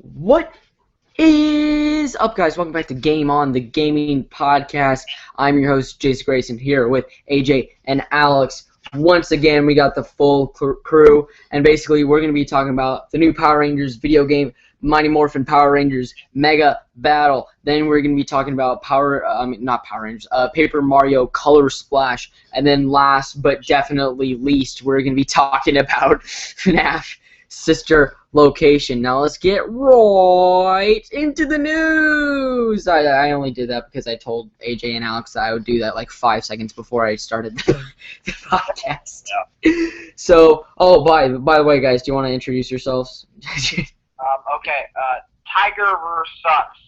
What is up, guys? Welcome back to Game On, the gaming podcast. I'm your host, Jacen, here with AJ and Alex. Once again, we got the full crew, and basically, we're going to be talking about the new Power Rangers video game, Mighty Morphin Power Rangers Mega Battle. Then we're going to be talking about Paper Mario Color Splash, and then last but definitely least, we're going to be talking about FNAF Sister Location. Now let's get right into the news. I only did that because I told AJ and Alex that I would do that like 5 seconds before I started the podcast. Yeah. So, by the way, guys, do you want to introduce yourselves? Okay. Tiger Sucks.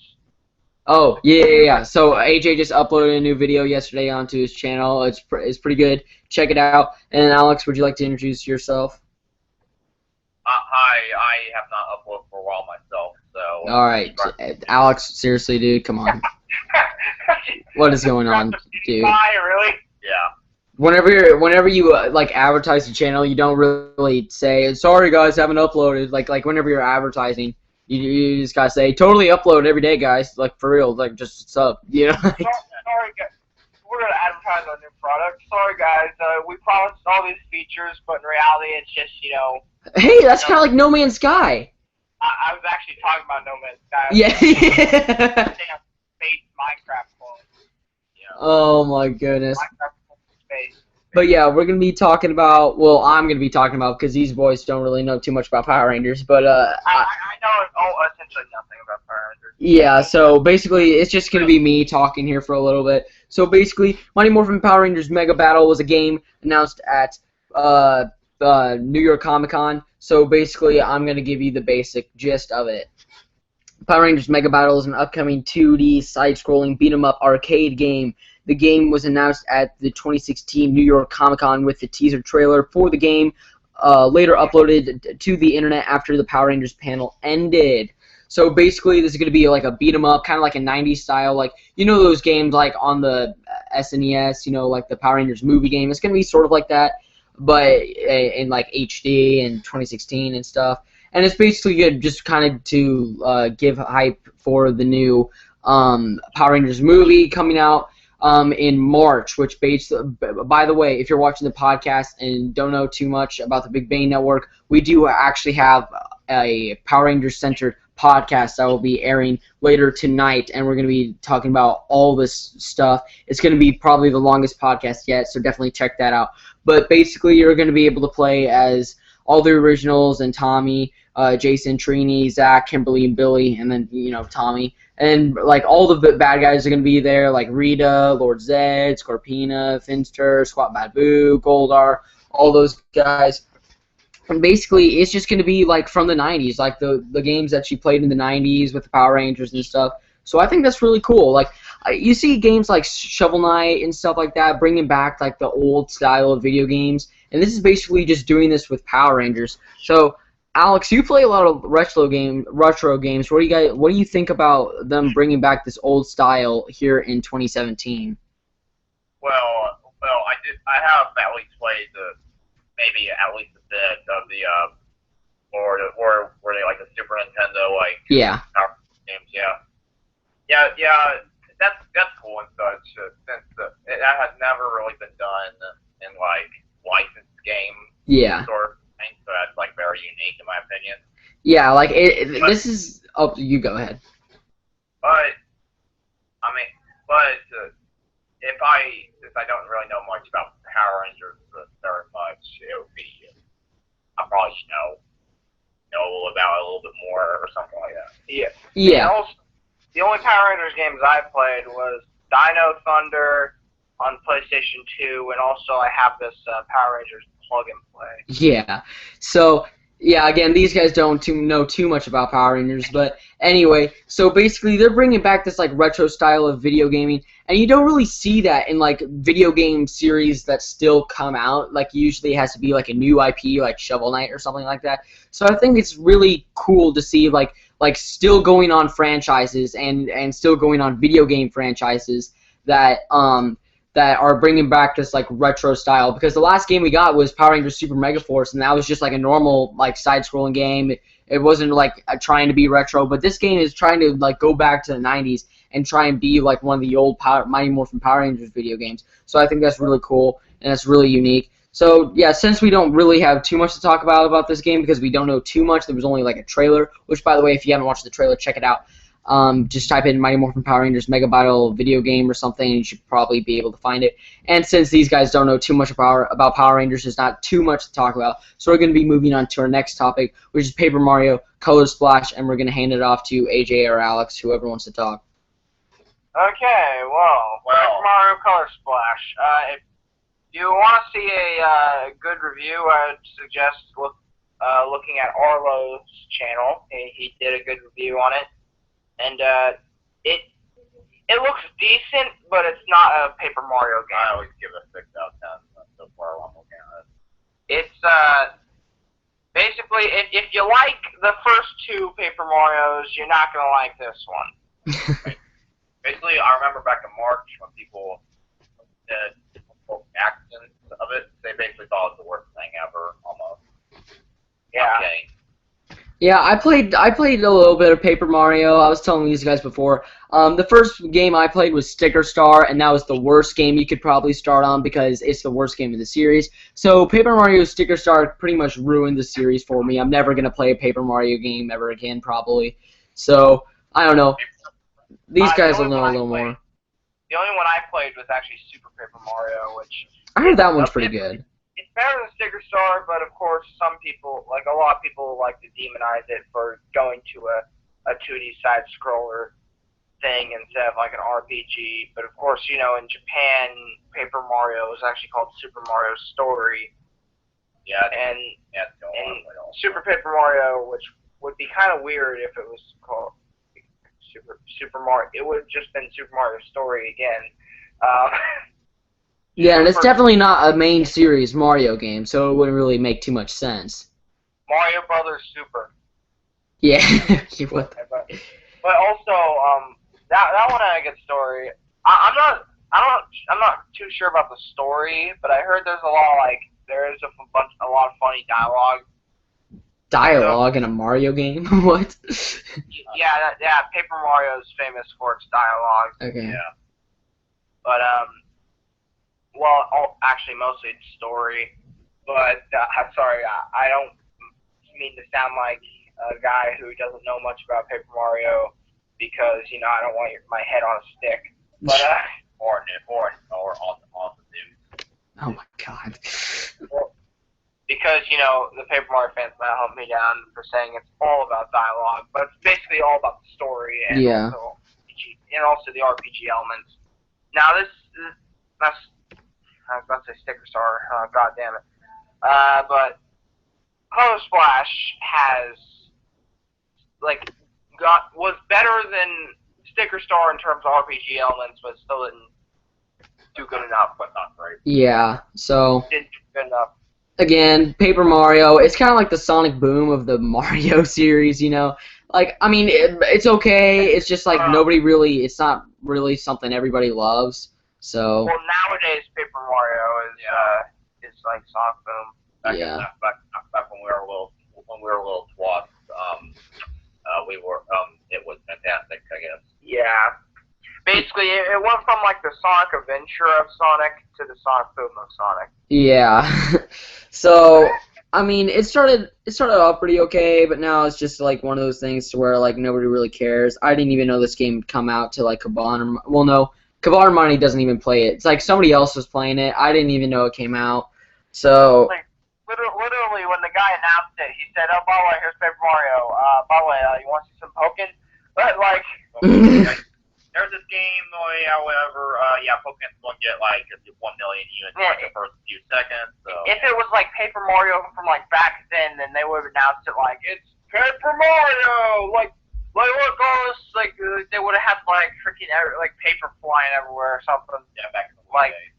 Oh, yeah. So AJ just uploaded a new video yesterday onto his channel. It's pretty good. Check it out. And Alex, would you like to introduce yourself? Hi, I have not uploaded for a while myself, so... Alright, Alex, seriously, dude, come on. What is going on, dude? Hi, really? Yeah. Whenever you like advertise the channel, you don't really say, sorry guys, haven't uploaded. Like whenever you're advertising, you just gotta say, totally upload every day, guys. Like, for real, like, just sub, you know? Sorry, guys. We're gonna advertise our new product. Sorry, guys, we promised all these features, but in reality, it's just, Hey, that's kind of like No Man's Sky. I was actually talking about No Man's Sky. Yeah. Space Minecraft clone. Oh my goodness. Minecraft space. But yeah, we're gonna be talking about. Well, I'm gonna be talking about because these boys don't really know too much about Power Rangers. But I know essentially nothing about Power Rangers. Yeah, so basically, it's just gonna be me talking here for a little bit. So basically, Mighty Morphin Power Rangers Mega Battle was a game announced at New York Comic-Con. So basically, I'm going to give you the basic gist of it. Power Rangers Mega Battle is an upcoming 2D side-scrolling beat-em-up arcade game. The game was announced at the 2016 New York Comic-Con with the teaser trailer for the game, later uploaded to the internet after the Power Rangers panel ended. So basically, this is going to be like a beat-em-up, kind of like a 90s style, like, you know those games like on the SNES, like the Power Rangers movie game. It's going to be sort of like that, but in like HD and 2016 and stuff. And it's basically good just kind of to give hype for the new Power Rangers movie coming out in March, which by the way, if you're watching the podcast and don't know too much about the Big Bang Network, we do actually have a Power Rangers centered podcast that will be airing later tonight, and we're going to be talking about all this stuff. It's going to be probably the longest podcast yet, so definitely check that out. But basically, you're going to be able to play as all the originals and Tommy, Jacen, Trini, Zach, Kimberly, and Billy, and then, Tommy. And, like, all the bad guys are going to be there, like Rita, Lord Zed, Scorpina, Finster, Squat Bad Boo, Goldar, all those guys. And basically, it's just going to be, like, from the 90s, like the games that she played in the 90s with the Power Rangers and stuff. So I think that's really cool. Like, you see games like Shovel Knight and stuff like that, bringing back, like, the old style of video games. And this is basically just doing this with Power Rangers. So, Alex, you play a lot of retro games. What do you think about them bringing back this old style here in 2017? Well, I have at least played maybe at least a bit of the or were they like the Super Nintendo Power games? Yeah. That's cool and such. Since that has never really been done in like licensed game sort of thing, so that's like very unique in my opinion. Yeah, like this is. Oh, you go ahead. But if I don't really know much about Power Rangers very much, it would be I probably should know about it a little bit more or something like that. Yeah. And also, the only Power Rangers games I played was Dino Thunder on PlayStation 2, and also I have this Power Rangers plug and play. Yeah. So. Yeah, again, these guys don't know too much about Power Rangers, but anyway, so basically they're bringing back this like retro style of video gaming, and you don't really see that in like video game series that still come out. Like usually it has to be like a new IP, like Shovel Knight or something like that. So I think it's really cool to see like still going on franchises and still going on video game franchises that that are bringing back this like retro style, because the last game we got was Power Rangers Super Mega Force, and that was just like a normal like side-scrolling game. It wasn't like trying to be retro, but this game is trying to like go back to the 90s and try and be like one of the old Mighty Morphin Power Rangers video games. So I think that's really cool and that's really unique. So yeah, since we don't really have too much to talk about this game because we don't know too much, there was only like a trailer, which by the way, if you haven't watched the trailer, check it out. Just type in Mighty Morphin Power Rangers Mega Battle video game or something, and you should probably be able to find it. And since these guys don't know too much about Power Rangers, there's not too much to talk about. So we're going to be moving on to our next topic, which is Paper Mario Color Splash, and we're going to hand it off to AJ or Alex, whoever wants to talk. Okay, well, Paper Mario Color Splash. If you want to see a good review, I would suggest looking at Arlo's channel. He did a good review on it. And it looks decent, but it's not a Paper Mario game. I always give it a 6 out of 10 so far while I'm looking at it. It's basically if you like the first 2 Paper Marios, you're not gonna like this one. Basically, I remember back in March when people did actions of it, they basically thought it was the worst thing ever, almost. Yeah. Okay. Yeah, I played a little bit of Paper Mario. I was telling these guys before. The first game I played was Sticker Star, and that was the worst game you could probably start on because it's the worst game of the series. So Paper Mario Sticker Star pretty much ruined the series for me. I'm never gonna play a Paper Mario game ever again, probably. So I don't know. These guys will know a little more. The only one I played was actually Super Paper Mario, which I heard that one's pretty good. It's better than Sticker Star, but of course some people, like a lot of people, like to demonize it for going to a 2D side scroller thing instead of like an RPG. But of course, you know, in Japan, Paper Mario is actually called Super Mario Story. Yeah, and Super Paper Mario, which would be kind of weird if it was called Super Mario. It would have just been Super Mario Story again. Yeah, and it's definitely not a main series Mario game, so it wouldn't really make too much sense. Mario Brothers Super. Yeah. But also, that one had a good story. I'm not too sure about the story, but I heard there's a lot of funny dialogue. Dialogue in a Mario game? What? Yeah. Paper Mario is famous for its dialogue. Okay. Yeah. But well, actually, mostly it's story. But I'm sorry, I don't mean to sound like a guy who doesn't know much about Paper Mario because I don't want my head on a stick. But or on the news. Oh my God. Because the Paper Mario fans might help me down for saying it's all about dialogue, but it's basically all about the story and also the RPG elements. Now that's I was about to say Sticker Star. God damn it. But Color Splash was better than Sticker Star in terms of RPG elements, but still didn't do good enough. But not great. Yeah. So. Didn't do good enough. Again, Paper Mario. It's kind of like the Sonic Boom of the Mario series. Like, I mean, it's okay. It's just like it's not really something everybody loves. So. Well, nowadays Paper Mario is like Sonic Boom. Back when we were little twats, it was fantastic, I guess. Yeah. Basically, it went from like the Sonic Adventure of Sonic to the Sonic Boom of Sonic. Yeah. So, I mean, it started off pretty okay, but now it's just like one of those things to where like nobody really cares. I didn't even know this game would come out to like Kaban. Well, no, Kaban Money doesn't even play it. It's like somebody else was playing it. I didn't even know it came out. So. Like, literally, when the guy announced it, he said, "Oh, by the way, here's Paper Mario. By the way, you want to see some poking?" But like. There's this game, however, Pokemon's going to get like 1 million units in like the first few seconds. So. If it was like Paper Mario from like back then they would have announced it like it's Paper Mario, like look all this, like they would have had like freaking like paper flying everywhere or something. Yeah, back in the day.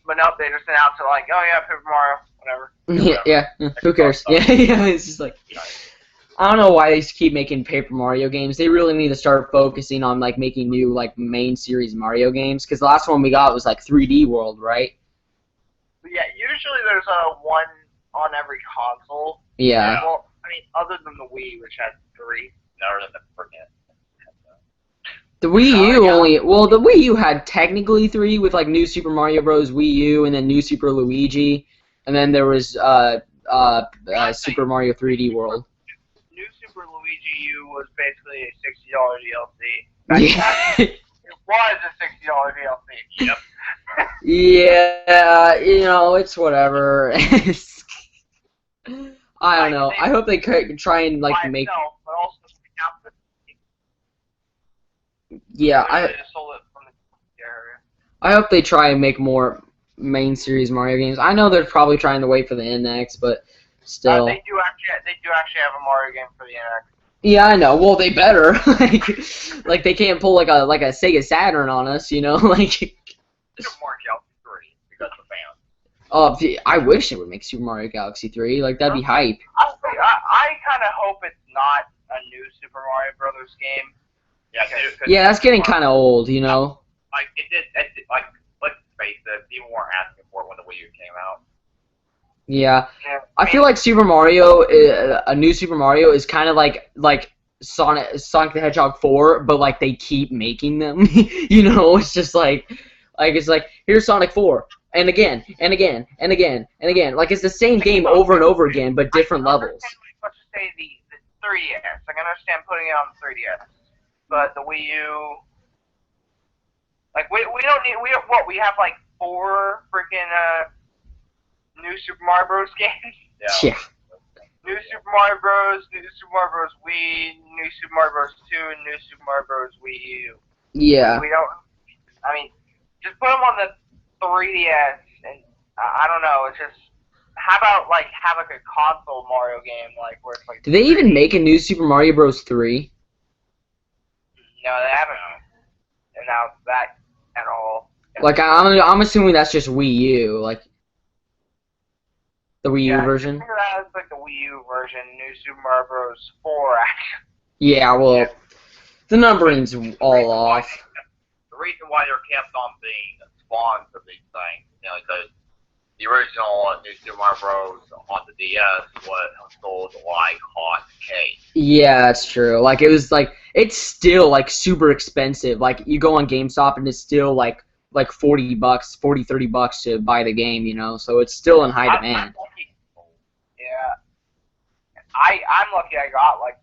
But no, they just announced it like, oh yeah, Paper Mario, whatever. Yeah. Who cares? Yeah. It's just like. I don't know why they keep making Paper Mario games. They really need to start focusing on like making new like main series Mario games. Because the last one we got was like 3D World, right? Yeah, usually there's one on every console. Yeah. Well, I mean, other than the Wii, which had 3. Other than the freaking. The Wii U only. Well, the Wii U had technically 3 with like New Super Mario Bros. Wii U and then New Super Luigi, and then there was Super Mario 3D World. New Super Luigi U was basically a $60 DLC. Yeah. It was a $60 DLC. Yep. Yeah, you know, it's whatever. I don't know. I hope they could try and like make. Itself, but also Yeah, just sold it from the area. I hope they try and make more main series Mario games. I know they're probably trying to wait for the NX, but still. They do actually have a Mario game for the NX. Yeah, I know. Well, they better. like they can't pull like a Sega Saturn on us, you know? Like. Super Mario Galaxy 3 because of fans. Oh, I wish it would make Super Mario Galaxy 3. Like that'd be hype. I kind of hope it's not a new Super Mario Brothers game. Yeah, that's getting kind of old, you know. Like it did. Like let's face it, people weren't asking for it when the Wii U came out. Yeah, I feel like Super Mario, a new Super Mario, is kind of like Sonic the Hedgehog 4, but like they keep making them. You know, it's just like it's like here's Sonic 4, and again, and again, and again, and again. Like it's the same game over and over again, but different levels. Let's say the 3DS. I can understand putting it on the 3DS, but the Wii U. Like we don't need we have like 4 freaking New Super Mario Bros. Games. Yeah. New Super Mario Bros. New Super Mario Bros. Wii, New Super Mario Bros. 2, and New Super Mario Bros. Wii U. Yeah. We don't. I mean, just put them on the 3DS, and I don't know. It's just how about like have like a console Mario game like where it's like. Did they even make a new Super Mario Bros. 3? No, they haven't announced that at all. Like I'm assuming that's just Wii U, like the Wii U version. I think that's like the Wii U version, New Super Mario Bros. 4 actually. Yeah, well, the numbering's all off. The reason why they're kept on being spawns of these things, you know, because the original New Super Mario Bros. On the DS was sold like hot cake. Yeah, that's true. Like it was like it's still like super expensive. Like you go on GameStop and it's still like $40, $30 to buy the game, you know. So it's still in high demand. Yeah, I'm lucky. I got like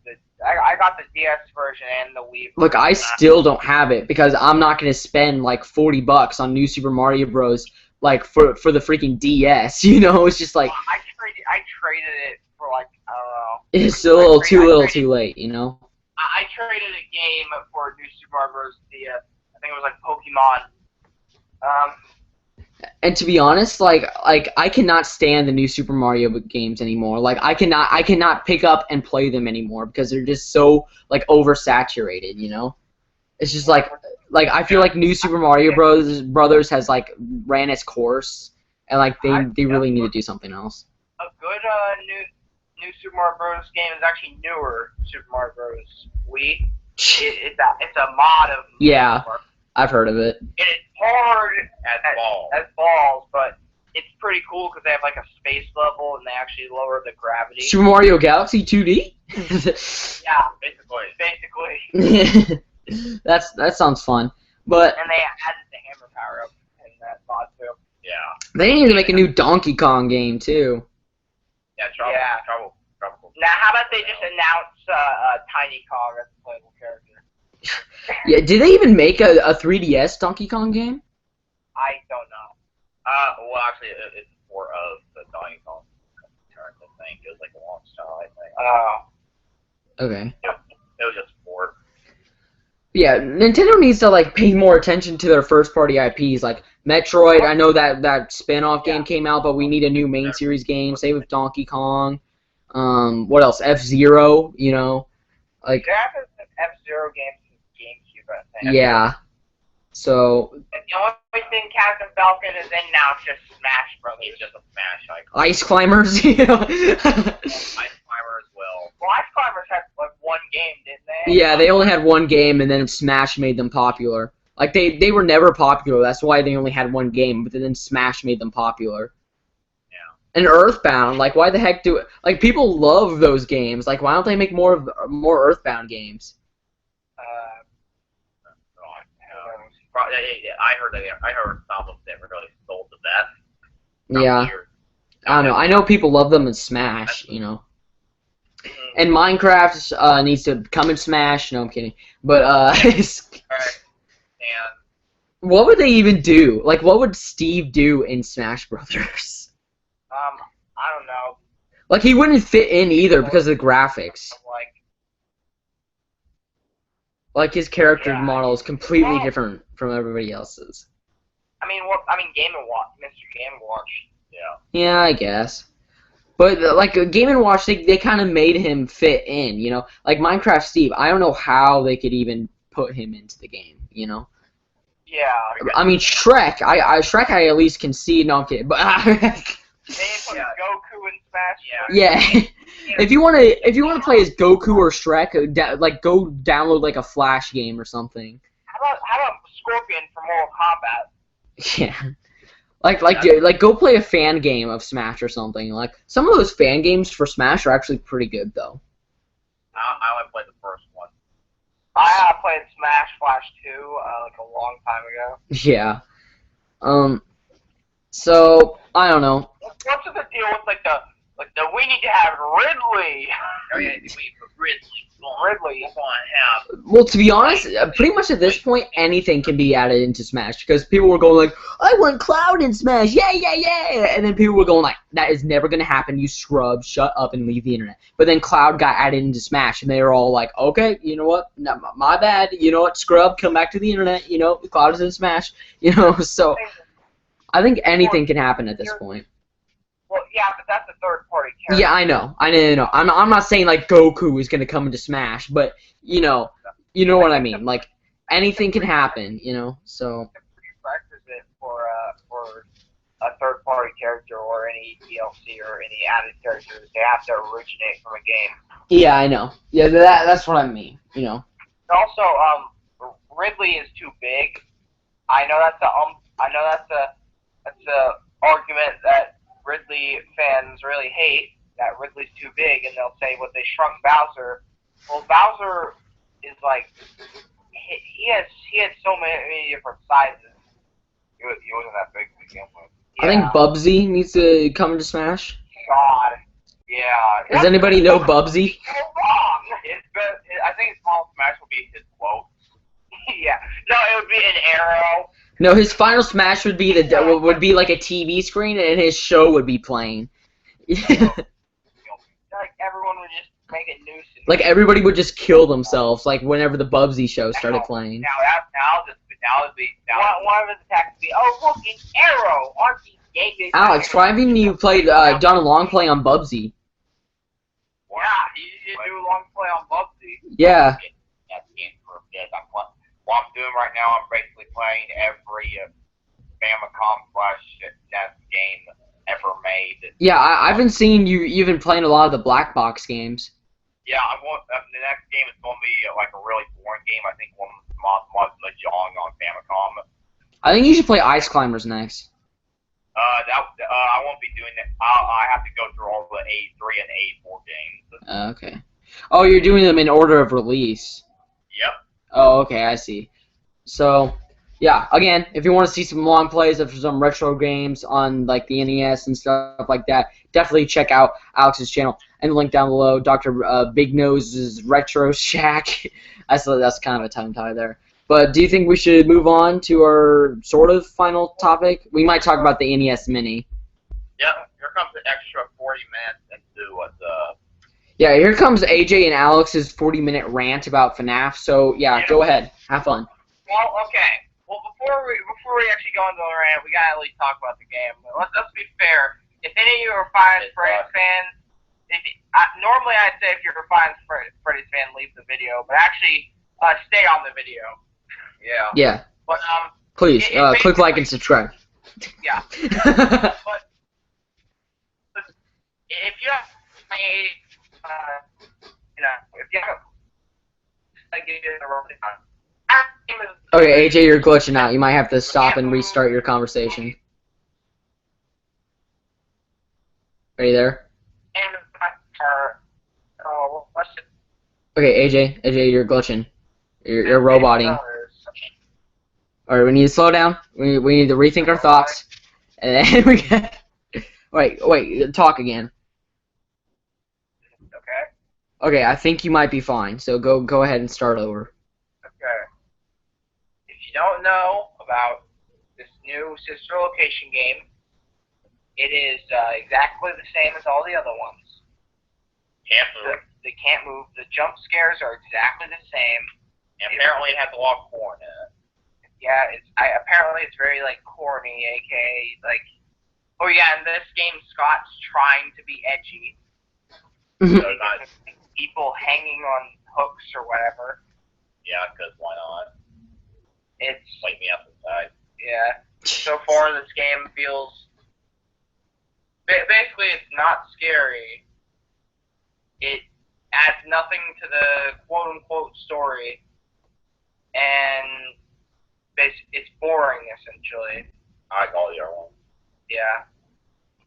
I got the DS version and the Wii version. Look, I still don't have it because I'm not gonna spend like $40 on New Super Mario Bros. Like for the freaking DS, you know. It's just like I traded it for like I don't know. It's a little too late, you know. I traded a game for New Super Mario Bros. DS. I think it was like Pokemon. And to be honest, like I cannot stand the new Super Mario games anymore. Like I cannot pick up and play them anymore because they're just so like oversaturated, you know? It's just like I feel like New Super Mario Brothers has like ran its course and like they really need to do something else. A good new Super Mario Bros. Game is actually newer Super Mario Bros. Wii. It's a mod of yeah. I've heard of it. It's hard as balls, but it's pretty cool because they have like a space level and they actually lower the gravity. Super Mario Galaxy 2D? Yeah, basically. That sounds fun. But and they added the hammer power up in that mod too. Yeah. They need to make a new Donkey Kong game too. Yeah, trouble. Now, how about they just announce Tiny Kong as a playable character? Yeah, did they even make a 3DS Donkey Kong game? I don't know. Well, actually, it's more of the Donkey Kong turn, I think. It was like a launch style, I think. Oh. Okay. It was just more. Yeah, Nintendo needs to like pay more attention to their first-party IPs. Like Metroid, I know that spin-off game came out, but we need a new main series game. Same with Donkey Kong. What else? F-Zero, you know, like. There have been F-Zero games since GameCube, I think. Yeah. So. And the only thing Captain Falcon is in now is just Smash Brothers. It's just a Smash icon. Ice Climbers, you know. Ice Climber as well. Well, Ice Climbers had like one game, didn't they? Yeah, they only had one game, and then Smash made them popular. Like they were never popular. That's why they only had one game. But then Smash made them popular. Yeah. And Earthbound, like why the heck do it? Like people love those games. Like why don't they make more Earthbound games? I heard some of them really sold the best. Yeah. I don't know. I know people love them in Smash, you know. And Minecraft needs to come in Smash. No, I'm kidding. But And what would they even do? Like, what would Steve do in Smash Brothers? I don't know. Like, he wouldn't fit in either because of the graphics. Like his character model is completely different from everybody else's. I mean, Game & Watch, Mr. Game & Watch. Yeah. Yeah, I guess. But like Game & Watch, they kind of made him fit in, you know. Like Minecraft Steve, I don't know how they could even put him into the game, you know. Yeah. I mean Shrek, Shrek I at least can see. No, I'm kidding. But they put Goku in Smash. Yeah. If you want to play as Goku or Shrek, like go download like a Flash game or something. How about Scorpion from Mortal Kombat? Yeah. Like go play a fan game of Smash or something. Like some of those fan games for Smash are actually pretty good though. I only played the first one. I played Smash Flash 2 like a long time ago. Yeah. So I don't know. What's the deal with like the we need to have Ridley? Oh yeah, Ridley. Well, to be honest, pretty much at this point, anything can be added into Smash because people were going like, "I want Cloud in Smash, yeah, yeah, yeah," and then people were going like, "That is never gonna happen, you scrub, shut up and leave the internet." But then Cloud got added into Smash, and they were all like, "Okay, you know what? No, my bad. You know what? Scrub, come back to the internet. You know, Cloud is in Smash. You know." So I think anything can happen at this point. Well, yeah, but that's a third-party character. Yeah, I know. I'm not saying like Goku is gonna come into Smash, but you know what I mean. Like anything can happen, you know. So. The prerequisite for a third-party character or any DLC or any added characters, they have to originate from a game. Yeah, I know. Yeah, that's what I mean. You know. Also, Ridley is too big. I know that's a argument that Ridley fans really hate, that Ridley's too big, and they'll say, "Well, they shrunk Bowser." Well, Bowser is like he had so many different sizes. He wasn't that big to begin with. Yeah. I think Bubsy needs to come into Smash. God, yeah. Does anybody know Bubsy? Wrong. I think his final Smash will be his quote. Yeah. No, it would be an arrow. No, his final Smash would be like a TV screen, and his show would be playing. Like everyone would just make a nuisance. Like everybody would just kill themselves, like whenever the Bubsy show started playing. Now one of his attacks would be, "Oh look, an arrow! Aren't these gay?" Alex, why haven't you played done a long play on Bubsy? Yeah, you do a long play on Bubsy. Yeah. That's game for a bit. What I'm doing right now, I'm basically playing every Famicom/NES game ever made. Yeah, I've been seeing you've been playing a lot of the black box games. Yeah, the next game is going to be like a really boring game. I think one of Mahjong on Famicom. I think you should play Ice Climbers next. I won't be doing that. I have to go through all the A3 and A4 games. Okay. Oh, you're doing them in order of release. Yep. Oh, okay, I see. So, yeah, again, if you want to see some long plays of some retro games on like the NES and stuff like that, definitely check out Alex's channel and the link down below. Dr. Big Nose's Retro Shack. That's kind of a tongue tie there. But do you think we should move on to our sort of final topic? We might talk about the NES Mini. Yeah, here comes the extra 40 minutes into what the... Yeah, here comes AJ and Alex's 40-minute rant about FNAF. So, yeah, go ahead. Have fun. Well, okay. Well, before we actually go into the rant, we gotta at least talk about the game. Let's be fair. If any of you are Five Nights at Freddy's fans, normally I'd say if you're a Five Nights at Freddy's fan, leave the video, but actually stay on the video. Yeah. Yeah. But please click like and subscribe. Yeah. But if you have to give you the rundown. Okay, AJ, you're glitching out. You might have to stop and restart your conversation. Are you there? Okay, AJ, you're glitching. You're roboting. Alright, we need to slow down. We need to rethink our thoughts. And then we get... Wait, talk again. Okay. Okay, I think you might be fine, so go ahead and start over. Okay. If you don't know about this new sister location game, it is exactly the same as all the other ones. Can't move. They can't move. The jump scares are exactly the same. And apparently it has a lot of corn in it. Yeah, apparently it's very like corny, aka like. Oh yeah, in this game Scott's trying to be edgy. So not people hanging on hooks or whatever. Yeah, because why not? It's wake me up inside. Yeah. So far, this game feels basically it's not scary. It adds nothing to the quote-unquote story, and it's boring essentially. I like all the other ones. Yeah.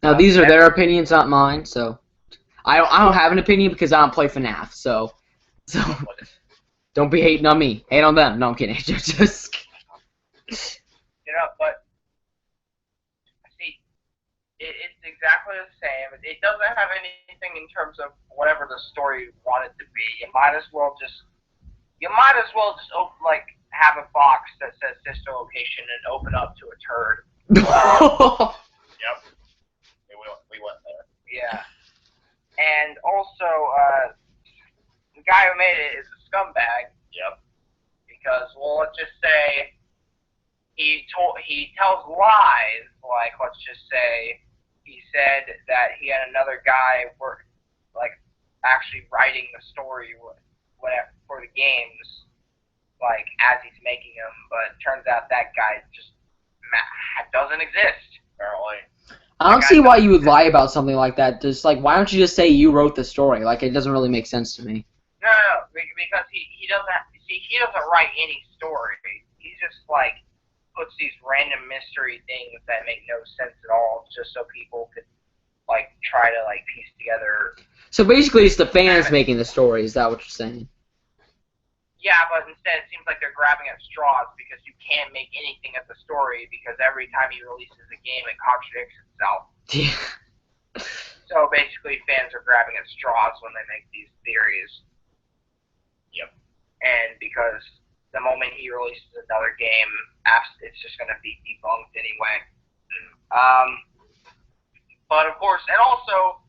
Now these are their opinions, not mine. So I don't have an opinion because I don't play FNAF. So don't be hating on me. Hate on them. No, I'm kidding. Just. You know, but see, it's exactly the same. It doesn't have anything in terms of whatever the story wanted to be. You might as well just open, like have a box that says sister location and open up to a turd. Yep. We went there. Yeah. And also, the guy who made it is a scumbag. Yep. Because, well, let's just say he tells lies. Like, let's just say he said that he had another guy actually writing the story for the games, like as he's making them. But it turns out that guy just doesn't exist. Apparently. I don't see why you would lie about something like that. Just like, why don't you just say you wrote the story? Like, it doesn't really make sense to me. No, because he doesn't write any story. He just like puts these random mystery things that make no sense at all, just so people could like try to like piece together. So basically, it's the fans making the story. Is that what you're saying? Yeah, but instead it seems like they're grabbing at straws because you can't make anything of the story because every time he releases a game it contradicts itself. Yeah. So basically fans are grabbing at straws when they make these theories. Yep. And because the moment he releases another game, it's just going to be debunked anyway. But of course, and also,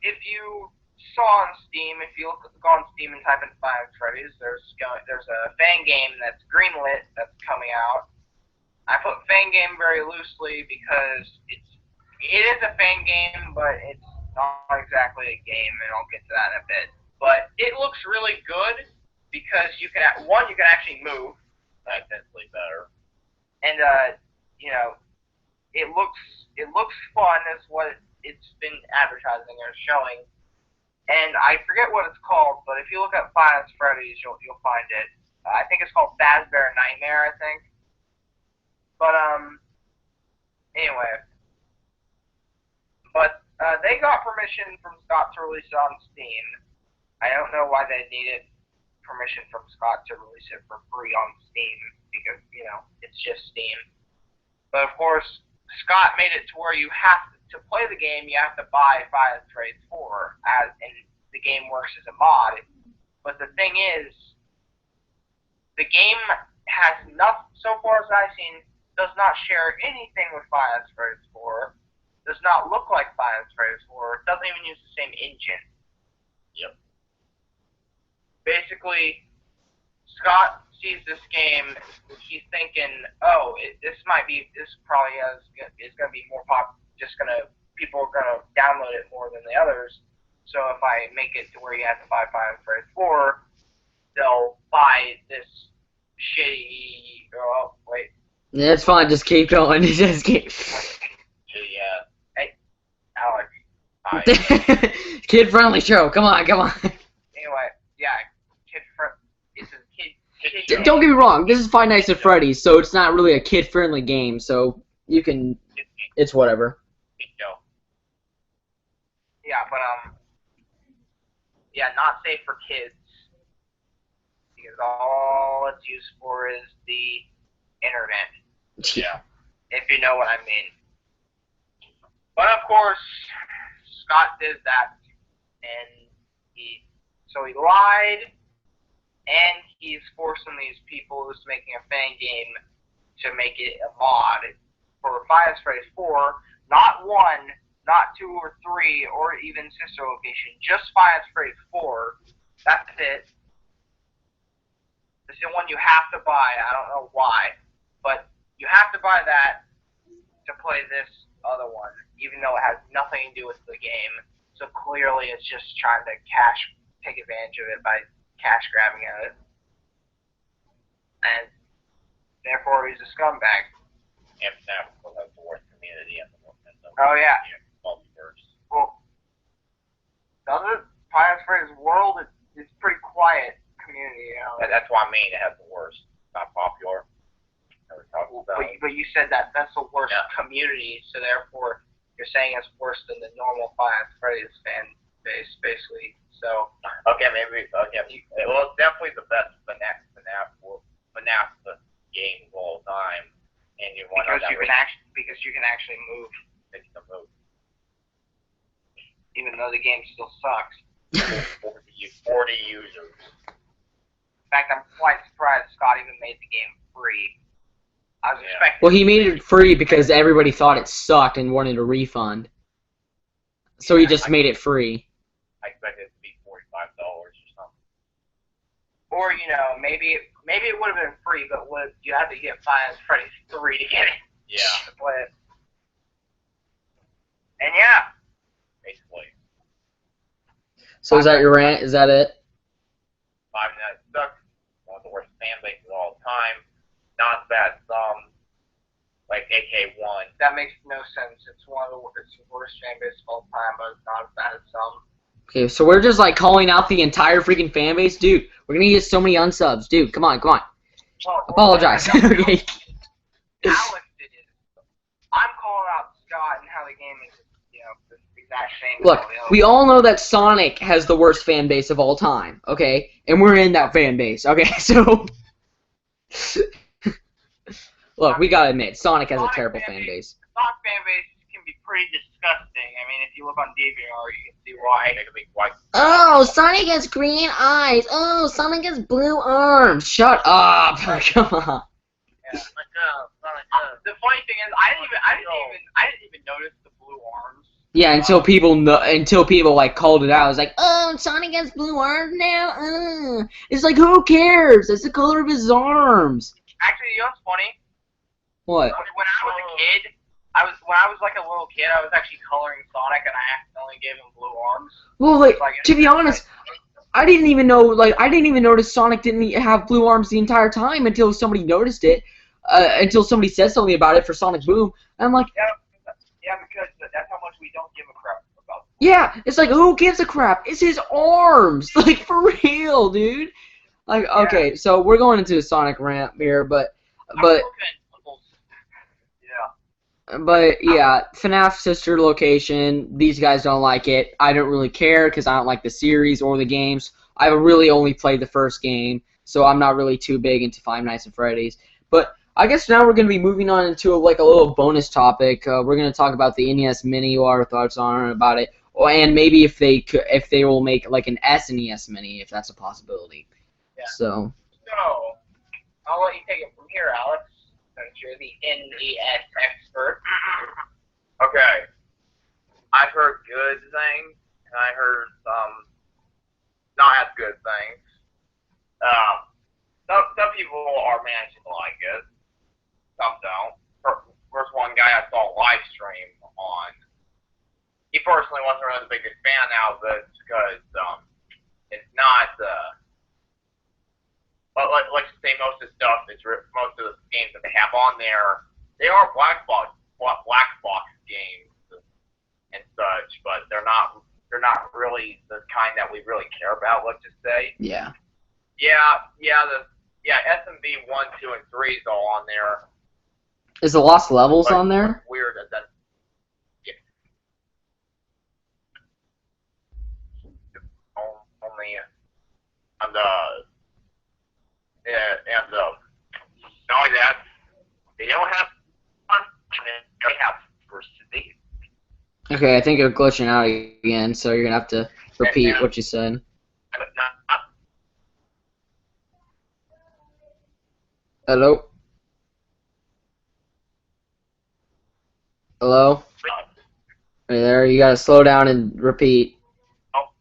if you saw on Steam, if you go on Steam and type in Five Nights at Freddy's, there's a fan game that's greenlit that's coming out. I put fan game very loosely because it is a fan game, but it's not exactly a game, and I'll get to that in a bit. But it looks really good because you can actually move. That's definitely better. And it looks fun is what it's been advertising or showing. And I forget what it's called, but if you look up Five Nights at Freddy's, you'll find it. I think it's called Fazbear Nightmare, I think. But anyway. But they got permission from Scott to release it on Steam. I don't know why they needed permission from Scott to release it for free on Steam because it's just Steam. But of course, Scott made it to where you have to play the game, you have to buy Five Nights at Freddy's 4, and the game works as a mod. But the thing is, the game has so far as I've seen, does not share anything with Five Nights at Freddy's 4, does not look like Five Nights at Freddy's 4, doesn't even use the same engine. Yep. Basically, Scott sees this game, he's thinking, oh, this probably is going to be more popular. People are gonna download it more than the others. So if I make it to where you have to buy Five Nights at Freddy's 4, they'll buy this shitty. Oh wait. Yeah, it's fine. Just keep going. Just keep. Yeah. Hey, Alex. Hi. Kid-friendly show. Come on. Anyway, yeah, this is Don't get me wrong. This is Five Nights at Freddy's, so it's not really a kid-friendly game. So you can, it's whatever. Yeah, but yeah, not safe for kids because all it's used for is the internet. Yeah. If you know what I mean. But of course, Scott did that, and he lied, and he's forcing these people who's making a fan game to make it a mod for Five Nights at Freddy's 4, not 1, not 2 or 3, or even sister location, just Five Nights at Freddy's 4. That's it. This is the one you have to buy. I don't know why, but you have to buy that to play this other one, even though it has nothing to do with the game. So clearly it's just trying to take advantage of it by cash grabbing at it. And therefore he's a scumbag. And FNAF has the worst community in the world. Oh yeah. Multiverse. Well, does it? Five Nights at Freddy's World is pretty quiet community, you know. That's what I mean. It has the worst. Not popular. But you said that's the worst community, so therefore you're saying it's worse than the normal Five Nights at Freddy's fan base, basically. So okay, maybe well, it's definitely the best FNAF game of all time, and you want because you can actually move. Even though the game still sucks. 40 users. In fact, I'm quite surprised Scott even made the game free. I was expecting. Well, he made it free because everybody thought it sucked and wanted a refund. So he just made it free. I expected it to be $45 or something. Or maybe it would have been free, but you had to get Five Nights at Freddy's 3 to get it. Yeah. To play it. And yeah. Basically. So is that your rant? Is that it? Five Nights sucks. One of the worst fan bases of all time. Not bad some. Like AK1. That makes no sense. It's one of the worst fan bases of all time, but it's not as bad as some. Okay, so we're just like calling out the entire freaking fan base, dude. We're gonna get so many unsubs, dude. Come on. Apologize. Okay. Alex did it. I'm calling out Scott and how the game is, the exact same. Look, we all know that Sonic has the worst fan base of all time, okay? And we're in that fan base, okay? So, look, we gotta admit, Sonic has a terrible fan base. Sonic fan base can be pretty disgusting. I mean, if you look on DVR, you can see why. Oh, Sonic has green eyes. Oh, Sonic has blue arms. Shut up. Come on. Yeah. The funny thing is, I didn't even notice the blue arms. Yeah, until people like called it out. It's like, oh, Sonic has blue arms now. It's like, who cares? It's the color of his arms. Actually, you know what's funny? What? When I was a kid, when I was like a little kid, I was actually coloring Sonic, and I accidentally gave him blue arms. Well, like to be honest, I didn't even notice Sonic didn't have blue arms the entire time until somebody noticed it. Until somebody said something about it for Sonic Boom, and I'm like, yeah, because that's how much we don't give a crap about. Yeah, it's like, who gives a crap? It's his arms, like for real, dude. Like, okay, so we're going into a Sonic rant here, but yeah, FNAF sister location. These guys don't like it. I don't really care because I don't like the series or the games. I've really only played the first game, so I'm not really too big into Five Nights at Freddy's. But I guess now we're going to be moving on into a little bonus topic. We're going to talk about the NES Mini, what our thoughts are about it, and maybe if they will make like an SNES Mini, if that's a possibility. Yeah. So I'll let you take it from here, Alex, since you're the NES expert. Okay. I've heard good things, and I heard some not as good things. Some people are managing to like it. Some don't. First one guy I saw live stream on, he personally wasn't really the biggest fan out of it because it's not. Let's just say most of the stuff most of the games that they have on there, they are black box games and such, but they're not really the kind that we really care about. Let's just say. Yeah. Yeah. Yeah, SMB 1, 2, and 3 is all on there. Is the Lost Levels on there? What's weird is that. Yeah. Only and not only that, they don't have they have diversity. Okay, I think you're glitching out again, so you're gonna have to repeat what you said. Hello? Hello? Are you there? You gotta slow down and repeat. Oh.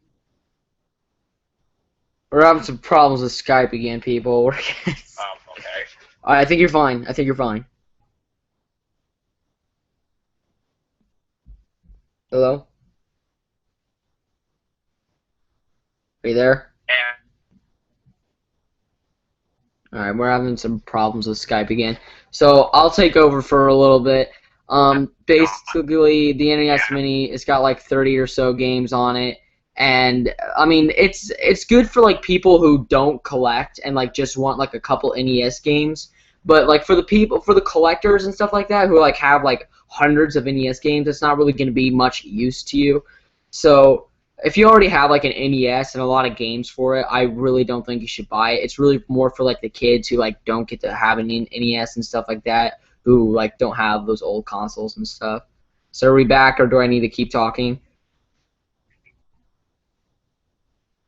We're having some problems with Skype again, people. Okay. I think you're fine. I think you're fine. Hello? Are you there? Yeah. Alright, we're having some problems with Skype again. So I'll take over for a little bit. Basically, the NES Mini, it's got like 30 or so games on it. And, I mean, it's good for, like, people who don't collect and, like, just want, like, a couple NES games. But, like, for the collectors and stuff like that who, like, have, like, hundreds of NES games, it's not really going to be much use to you. So, if you already have, like, an NES and a lot of games for it, I really don't think you should buy it. It's really more for, like, the kids who, like, don't get to have an NES and stuff like that, who, like, don't have those old consoles and stuff. So, are we back, or do I need to keep talking?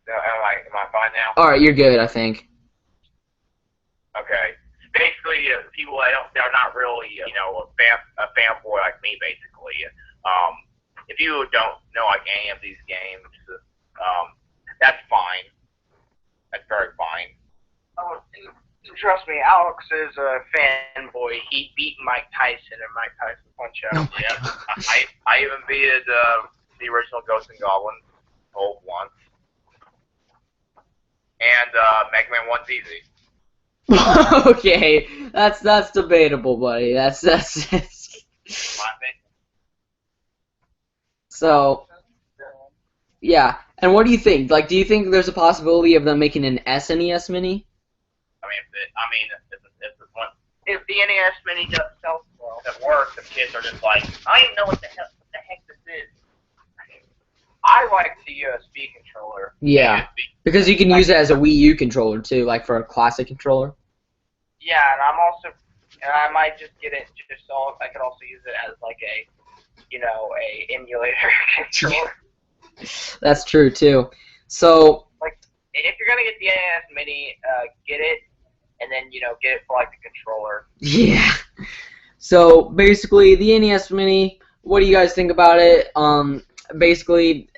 Am I fine now? Alright, you're good, I think. Okay. Basically, people they're not really, a fanboy like me, basically. If you don't know like any of these games, that's fine. That's very fine. Oh, trust me, Alex is a fanboy. He beat Mike Tyson in Mike Tyson Punch-Out. Oh yeah. I even beat the original Ghosts and Goblins old once. And Mega Man 1's easy. Okay, that's debatable, buddy. That's My opinion. So, yeah. And what do you think? Like, do you think there's a possibility of them making an SNES Mini? If the NES Mini does sell well, if it works, the kids are just like, I don't even know what the heck this is. I like the USB controller. Yeah, because you can use it as a Wii U controller too, like for a classic controller. Yeah, and I might just get it just so I could also use it as like a emulator controller. That's true too. So, like, if you're gonna get the NES Mini, get it, and then get it for like the controller. yeah. So basically, the NES Mini. What do you guys think about it? Basically,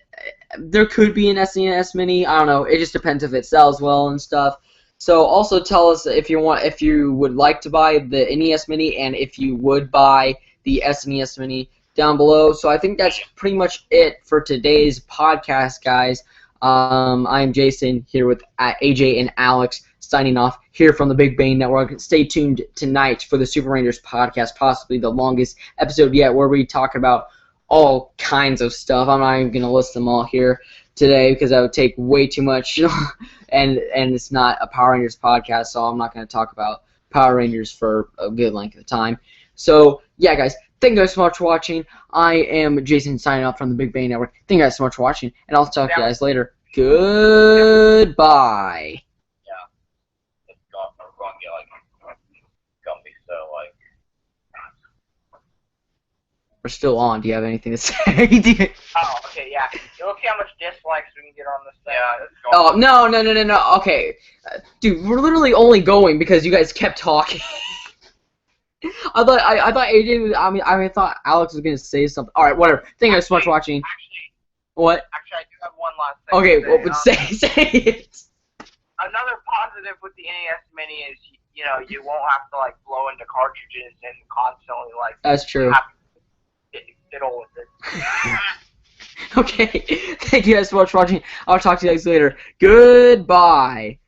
there could be an SNES Mini. I don't know. It just depends if it sells well and stuff. So also tell us if you would like to buy the NES Mini and if you would buy the SNES Mini down below. So I think that's pretty much it for today's podcast, guys. I'm Jason here with AJ and Alex signing off here from the Big Bang Network. Stay tuned tonight for the Super Rangers podcast, possibly the longest episode yet, where we talk about all kinds of stuff. I'm not even going to list them all here today because that would take way too much, and it's not a Power Rangers podcast, so I'm not going to talk about Power Rangers for a good length of time. So, yeah, guys, thank you guys so much for watching. I am Jason signing off from the Big Bang Network. Thank you guys so much for watching, and I'll talk to you guys later. Goodbye. I'm going to get like Gumby, so like. We're still on. Do you have anything to say? Oh, okay, yeah. You'll see how much dislikes we can get on this thing. Yeah. Oh, no. Okay. Dude, we're literally only going because you guys kept talking. I thought AJ. I thought Alex was gonna say something. All right, whatever. Thank you guys so much for watching. What? Actually, I do have one last thing. Okay, to well, but say it. Another positive with the NES Mini is you won't have to like blow into cartridges and constantly like. That's true. Fiddle with it. Okay. Thank you guys so much for watching. I'll talk to you guys later. Goodbye.